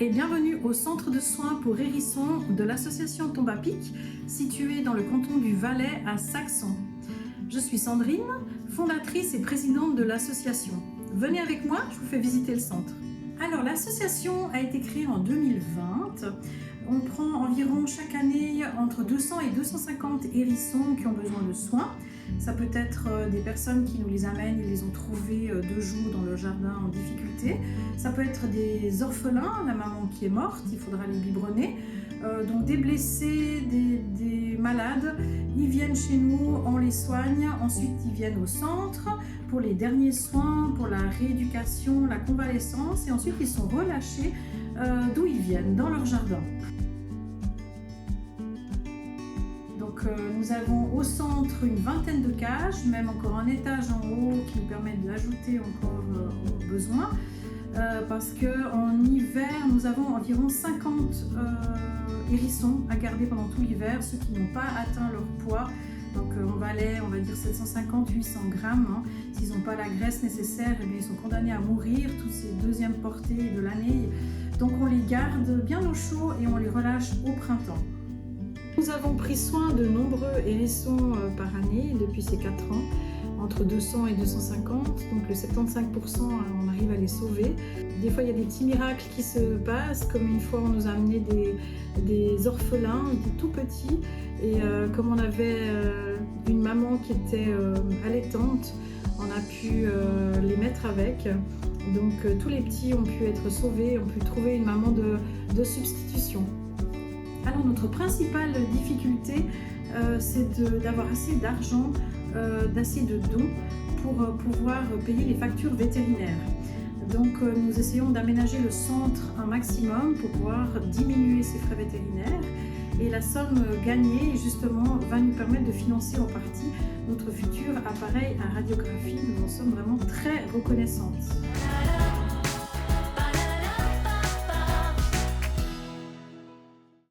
et bienvenue au centre de soins pour hérissons de l'association Tombe à Pic, située dans le canton du Valais à Saxon. Je suis Sandrine, fondatrice et présidente de l'association. Venez avec moi, je vous fais visiter le centre. Alors l'association a été créée en 2020. On prend environ chaque année entre 200 et 250 hérissons qui ont besoin de soins. Ça peut être des personnes qui nous les amènent, ils les ont trouvés de jour dans leur jardin en difficulté. Ça peut être des orphelins, la maman qui est morte, il faudra les biberonner. Donc des blessés, des malades, ils viennent chez nous, on les soigne. Ensuite ils viennent au centre pour les derniers soins, pour la rééducation, la convalescence. Et ensuite ils sont relâchés d'où ils viennent, dans leur jardin. Donc nous avons au centre une vingtaine de cages, même encore un étage en haut qui nous permet d'ajouter encore aux besoins. Parce qu'en hiver, nous avons environ 50 hérissons à garder pendant tout l'hiver, ceux qui n'ont pas atteint leur poids. Donc en Valais, on va dire 750-800 grammes. Hein. S'ils n'ont pas la graisse nécessaire, eh bien, ils sont condamnés à mourir, toutes ces deuxièmes portées de l'année. Donc on les garde bien au chaud et on les relâche au printemps. Nous avons pris soin de nombreux hérissons par année depuis ces 4 ans, entre 200 et 250, donc le 75% on arrive à les sauver. Des fois il y a des petits miracles qui se passent, comme une fois on nous a amené des orphelins, des tout petits, et comme on avait une maman qui était allaitante, on a pu les mettre avec. Donc tous les petits ont pu être sauvés, ont pu trouver une maman de substitution. Alors notre principale difficulté, c'est d'avoir assez d'argent, d'assez de dons pour pouvoir payer les factures vétérinaires. Donc nous essayons d'aménager le centre un maximum pour pouvoir diminuer ces frais vétérinaires. Et la somme gagnée, justement, va nous permettre de financer en partie notre futur appareil à radiographie. Nous en sommes vraiment très reconnaissantes.